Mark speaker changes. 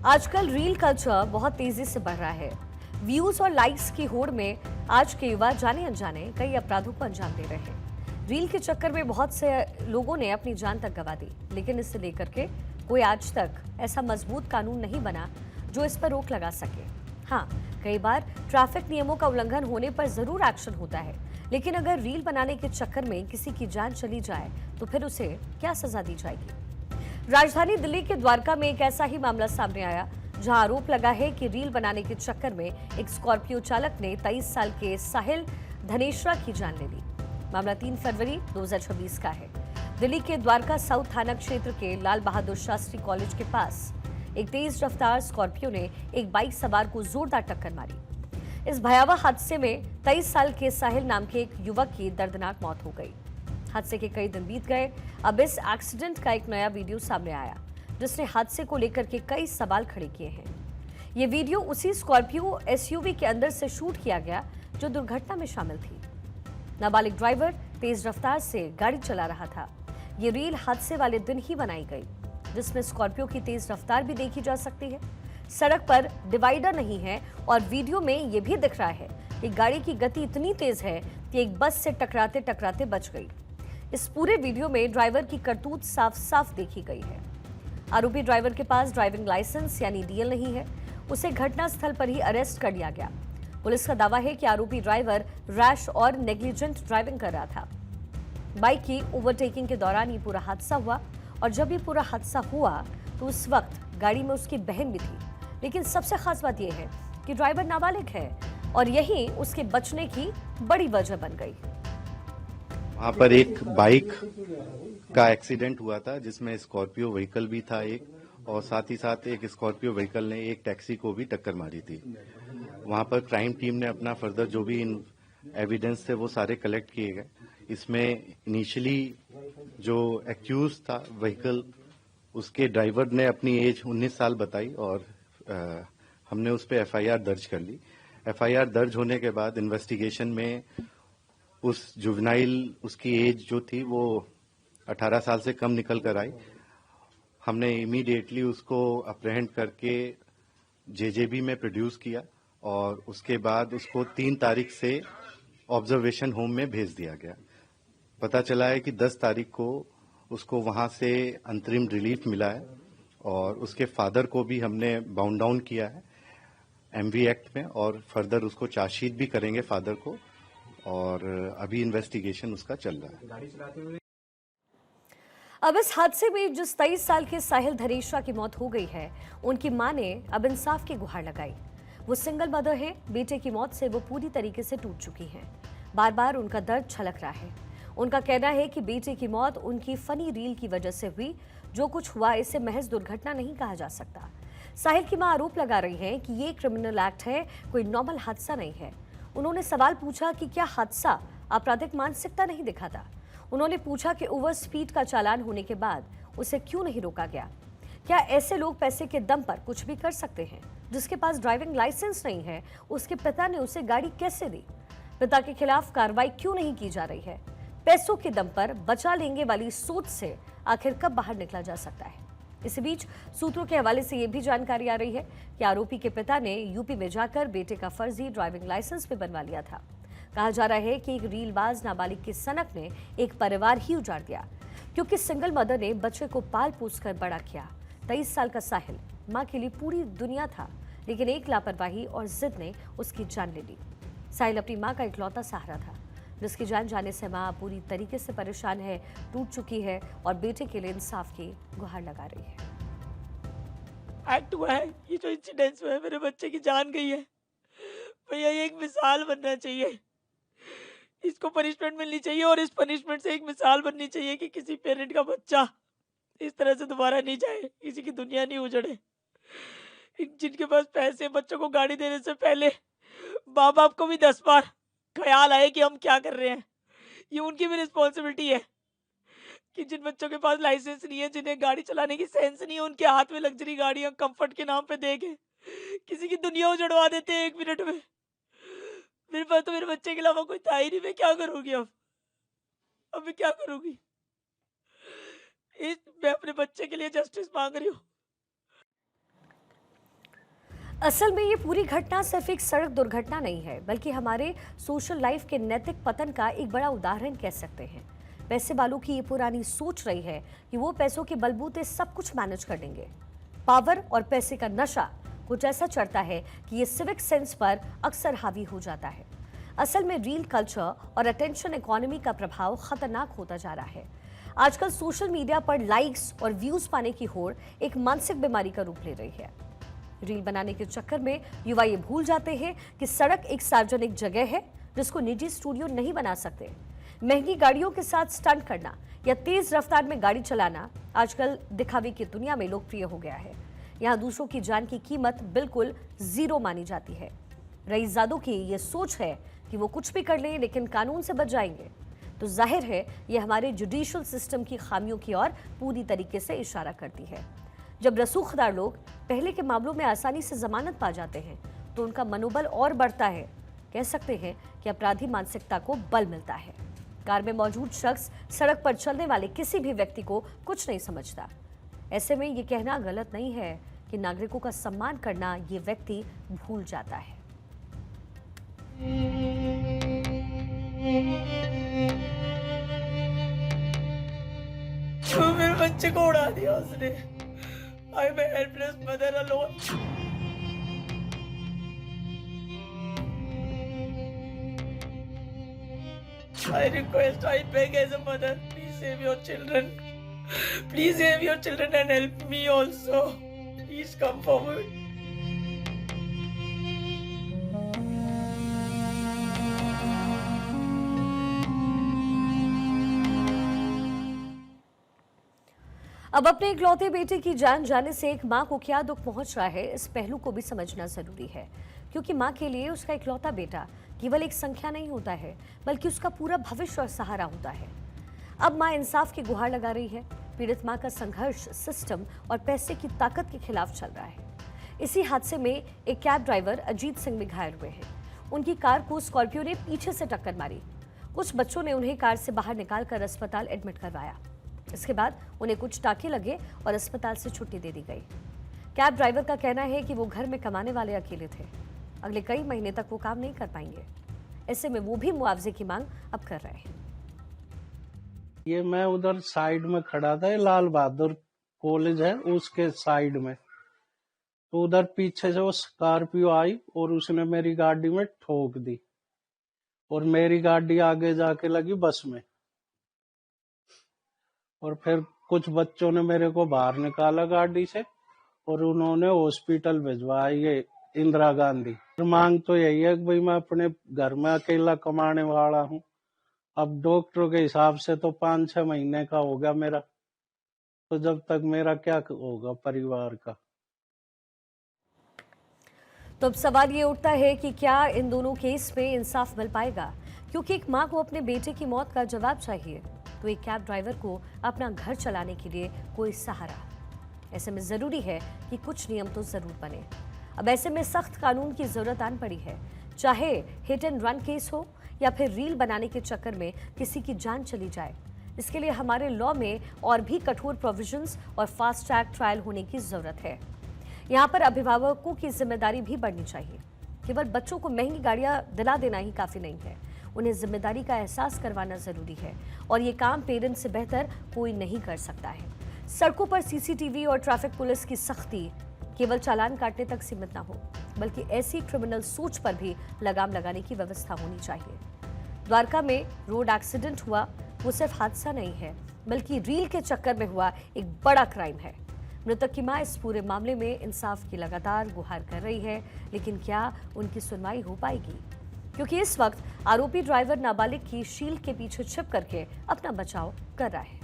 Speaker 1: आजकल reel culture बहुत तेजी से बढ़ रहा है। व्यूज और लाइक्स की होड़ में आज के युवा जाने अनजाने कई अपराधों को अंजाम दे रहे हैं। रील के चक्कर में बहुत से लोगों ने अपनी जान तक गंवा दी, लेकिन इससे लेकर के कोई आज तक ऐसा मजबूत कानून नहीं बना जो इस पर रोक लगा सके। हाँ, कई बार ट्रैफिक नियमों का उल्लंघन होने पर जरूर एक्शन होता है, लेकिन अगर रील बनाने के चक्कर में किसी की जान चली जाए तो फिर उसे क्या सजा दी जाएगी? राजधानी दिल्ली के द्वारका में एक ऐसा ही मामला सामने आया, जहां आरोप लगा है कि रील बनाने के चक्कर में एक स्कॉर्पियो चालक ने 23 साल के साहिल धनेश्रा की जान ले ली। मामला 3 फरवरी 2026 का है। दिल्ली के द्वारका साउथ थाना क्षेत्र के लाल बहादुर शास्त्री कॉलेज के पास एक तेज रफ्तार स्कॉर्पियो ने एक बाइक सवार को जोरदार टक्कर मारी। इस भयावह हादसे में 23 साल के साहिल नाम के एक युवक की दर्दनाक मौत हो गई। हादसे के कई दिन बीत गए, अब इस एक्सीडेंट का एक नया वीडियो सामने आया, जिसने हादसे को लेकर के कई सवाल खड़े किए हैं। ये वीडियो उसी स्कॉर्पियो एसयूवी के अंदर से शूट किया गया जो दुर्घटना में शामिल थी। नाबालिग ड्राइवर तेज रफ्तार से गाड़ी चला रहा था। ये रील हादसे वाले दिन ही बनाई गई, जिसमें स्कॉर्पियो की तेज रफ्तार भी देखी जा सकती है। सड़क पर डिवाइडर नहीं है और वीडियो में यह भी दिख रहा है कि गाड़ी की गति इतनी तेज है कि एक बस से टकराते टकराते बच गई। इस पूरे वीडियो में ड्राइवर की करतूत साफ साफ देखी गई है। आरोपी ड्राइवर के पास ड्राइविंग लाइसेंस यानी डीएल नहीं है। उसे घटनास्थल पर ही अरेस्ट कर लिया गया। पुलिस का दावा है कि आरोपी ड्राइवर रैश और नेग्लिजेंट ड्राइविंग कर रहा था। बाइक की ओवरटेकिंग के दौरान ये पूरा हादसा हुआ, और जब ये पूरा हादसा हुआ तो उस वक्त गाड़ी में उसकी बहन भी थी। लेकिन सबसे खास बात यह है कि ड्राइवर नाबालिग है, और यही उसके बचने की बड़ी वजह बन गई।
Speaker 2: वहाँ पर एक बाइक का एक्सीडेंट हुआ था, जिसमें स्कॉर्पियो व्हीकल भी था एक, और साथ ही साथ एक स्कॉर्पियो व्हीकल ने एक टैक्सी को भी टक्कर मारी थी। वहाँ पर क्राइम टीम ने अपना फर्दर जो भी एविडेंस थे वो सारे कलेक्ट किए गए। इसमें इनिशियली जो एक्यूज था व्हीकल, उसके ड्राइवर ने अपनी एज 19 साल बताई, और हमने उस पर एफआईआर दर्ज कर ली। एफआईआर दर्ज होने के बाद इन्वेस्टिगेशन में उस जुवेनाइल, उसकी एज जो थी वो 18 साल से कम निकल कर आई। हमने इमीडिएटली उसको अप्रहेंड करके जेजेबी में प्रोड्यूस किया, और उसके बाद उसको 3 तारीख से ऑब्जर्वेशन होम में भेज दिया गया। पता चला है कि 10 तारीख को उसको वहां से अंतरिम रिलीफ मिला है, और उसके फादर को भी हमने बाउंड डाउन किया है एमवी एक्ट में, और फर्दर उसको चार्जशीट भी करेंगे फादर को, और अभी इन्वेस्टिगेशन उसका चल रहा है।
Speaker 1: अब इस हादसे में जिस 23 साल के साहिल धनेश्रा की मौत हो गई है, उनकी मां ने अब इंसाफ की गुहार लगाई। वो सिंगल मदर है, बेटे की मौत से वो पूरी तरीके से टूट चुकी हैं। बार बार उनका दर्द छलक रहा है। उनका कहना है कि बेटे की मौत उनकी फनी रील की वजह से हुई। जो कुछ हुआ इसे महज दुर्घटना नहीं कहा जा सकता। साहिल की मां आरोप लगा रही है कि ये क्रिमिनल एक्ट है, कोई नॉर्मल हादसा नहीं है। उन्होंने सवाल पूछा कि क्या हादसा आपराधिक मानसिकता नहीं दिखाता। उन्होंने पूछा कि ओवर स्पीड का चालान होने के बाद उसे क्यों नहीं रोका गया। क्या ऐसे लोग पैसे के दम पर कुछ भी कर सकते हैं? जिसके पास ड्राइविंग लाइसेंस नहीं है, उसके पिता ने उसे गाड़ी कैसे दी? पिता के खिलाफ कार्रवाई क्यों नहीं की जा रही है? पैसों के दम पर बचा लेंगे वाली सोच से आखिर कब बाहर निकला जा सकता है? इसी बीच सूत्रों के हवाले से यह भी जानकारी आ रही है कि आरोपी के पिता ने यूपी में जाकर बेटे का फर्जी ड्राइविंग लाइसेंस भी बनवा लिया था। कहा जा रहा है कि एक रीलबाज नाबालिग की सनक ने एक परिवार ही उजाड़ दिया, क्योंकि सिंगल मदर ने बच्चे को पाल पोस कर बड़ा किया। 23 साल का साहिल मां के लिए पूरी दुनिया था, लेकिन एक लापरवाही और जिद ने उसकी जान ले ली। साहिल अपनी मां का इकलौता सहारा था, जिसकी जान जाने से मां पूरी तरीके से परेशान है, टूट चुकी है, और बेटे के लिए इंसाफ की गुहार लगा रही है।
Speaker 3: एक्ट हुआ है, ये जो इंसिडेंस हुआ है, मेरे बच्चे की जान गई है। भैया ये एक मिसाल बनना चाहिए, इसको पनिशमेंट मिलनी चाहिए, और इस पनिशमेंट से एक मिसाल बननी चाहिए कि किसी पेरेंट का बच्चा इस तरह से दोबारा नहीं जाए, किसी की दुनिया नहीं उजड़े। जिनके पास पैसे, बच्चों को गाड़ी देने से पहले माँ बाप को भी 10 बार ख्याल आए कि हम क्या कर रहे हैं। ये उनकी भी रिस्पॉन्सिबिलिटी है कि जिन बच्चों के पास लाइसेंस नहीं है, जिन्हें गाड़ी चलाने की सेंस नहीं है, उनके हाथ में लग्जरी गाड़ियां कंफर्ट के नाम पे देके किसी की दुनिया उजड़वा देते हैं 1 मिनट में। मेरे पास तो मेरे बच्चे के अलावा कोई था ही नहीं, मैं क्या करूंगी अब मैं क्या करूंगी? मैं अपने बच्चे के लिए जस्टिस मांग रही हूँ।
Speaker 1: असल में ये पूरी घटना सिर्फ एक सड़क दुर्घटना नहीं है, बल्कि हमारे सोशल लाइफ के नैतिक पतन का एक बड़ा उदाहरण कह सकते हैं। पैसे वालों की ये पुरानी सोच रही है कि वो पैसों के बलबूते सब कुछ मैनेज कर देंगे। पावर और पैसे का नशा कुछ ऐसा चढ़ता है कि ये सिविक सेंस पर अक्सर हावी हो जाता है। असल में रील कल्चर और अटेंशन इकोनॉमी का प्रभाव खतरनाक होता जा रहा है। आजकल सोशल मीडिया पर लाइक्स और व्यूज पाने की होड़ एक मानसिक बीमारी का रूप ले रही है। रील बनाने के चक्कर में युवा ये भूल जाते हैं कि सड़क एक सार्वजनिक जगह है जिसको निजी स्टूडियो नहीं बना सकते। महंगी गाड़ियों के साथ स्टंट करना या तेज रफ्तार में गाड़ी चलाना आजकल दिखावे की दुनिया में लोकप्रिय हो गया है। यहाँ दूसरों की जान की कीमत बिल्कुल जीरो मानी जाती है। रईसजादों की ये सोच है कि वो कुछ भी कर लें लेकिन कानून से बच जाएंगे, तो जाहिर है ये हमारे जुडिशियल सिस्टम की खामियों की ओर पूरी तरीके से इशारा करती है। जब रसूखदार लोग पहले के मामलों में आसानी से जमानत पा जाते हैं तो उनका मनोबल और बढ़ता है। कह सकते हैं कि अपराधी मानसिकता को बल मिलता है। कार में मौजूद शख्स सड़क पर चलने वाले किसी भी व्यक्ति को कुछ नहीं समझता। ऐसे में ये कहना गलत नहीं है कि नागरिकों का सम्मान करना ये व्यक्ति भूल जाता है।
Speaker 3: तो मेरे बच्चे को उड़ा दिया उसने। I am a helpless mother alone. I request, I beg as a mother, please save your children. Please save your children and help me also. Please come forward.
Speaker 1: अब अपने इकलौते बेटे की जान जाने से एक मां को क्या दुख पहुंच रहा है, इस पहलू को भी समझना जरूरी है। क्योंकि मां के लिए उसका इकलौता बेटा केवल एक संख्या नहीं होता है, बल्कि उसका पूरा भविष्य और सहारा होता है। अब मां इंसाफ की गुहार लगा रही है। पीड़ित मां का संघर्ष सिस्टम और पैसे की ताकत के खिलाफ चल रहा है। इसी हादसे में एक कैब ड्राइवर अजीत सिंह भी घायल हुए हैं। उनकी कार को स्कॉर्पियो ने पीछे से टक्कर मारी। कुछ बच्चों ने उन्हें कार से बाहर निकालकर अस्पताल एडमिट करवाया। इसके बाद उन्हें कुछ टाँके लगे और अस्पताल से छुट्टी दे दी गई। कैब ड्राइवर का कहना है कि वो घर में कमाने वाले अकेले थे। अगले कई महीने तक वो काम नहीं कर पाएंगे। ऐसे में वो भी मुआवजे की मांग अब कर रहे हैं।
Speaker 4: ये मैं उधर साइड में खड़ा था, लाल बहादुर कॉलेज है उसके साइड में, तो उधर पीछे से वो स्कॉर्पियो आई और उसने मेरी गाड़ी में ठोक दी और मेरी गाड़ी आगे जाके लगी बस में। और फिर कुछ बच्चों ने मेरे को बाहर निकाला गाड़ी से और उन्होंने हॉस्पिटल भिजवाया, ये इंदिरा गांधी। मांग तो यही है कि भाई मैं अपने घर में अकेला कमाने वाला हूँ। अब डॉक्टरों के हिसाब से तो 5-6 महीने का होगा मेरा, तो जब तक मेरा क्या होगा परिवार का।
Speaker 1: तो अब सवाल ये उठता है कि क्या इन दोनों केस में इंसाफ मिल पाएगा, क्योंकि एक मां को अपने बेटे की मौत का जवाब चाहिए, तो एक कैब ड्राइवर को अपना घर चलाने के लिए कोई सहारा। ऐसे में जरूरी है कि कुछ नियम तो जरूर बने। अब ऐसे में सख्त कानून की जरूरत आन पड़ी है, चाहे हिट एंड रन केस हो या फिर रील बनाने के चक्कर में किसी की जान चली जाए। इसके लिए हमारे लॉ में और भी कठोर प्रोविजंस और फास्ट ट्रैक ट्रायल होने की जरूरत है। यहाँ पर अभिभावकों की जिम्मेदारी भी बढ़नी चाहिए। केवल बच्चों को महंगी गाड़ियां दिला देना ही काफी नहीं है, उन्हें जिम्मेदारी का एहसास करवाना जरूरी है, और ये काम पेरेंट्स से बेहतर कोई नहीं कर सकता है। सड़कों पर सीसीटीवी और ट्रैफिक पुलिस की सख्ती केवल चालान काटने तक सीमित ना हो, बल्कि ऐसी क्रिमिनल सोच पर भी लगाम लगाने की व्यवस्था होनी चाहिए। द्वारका में रोड एक्सीडेंट हुआ, वो सिर्फ हादसा नहीं है, बल्कि रील के चक्कर में हुआ एक बड़ा क्राइम है। मृतक की मां इस पूरे मामले में इंसाफ की लगातार गुहार कर रही है, लेकिन क्या उनकी सुनवाई हो पाएगी? क्योंकि इस वक्त आरोपी ड्राइवर नाबालिग की शील्ड के पीछे छिप करके अपना बचाव कर रहा है।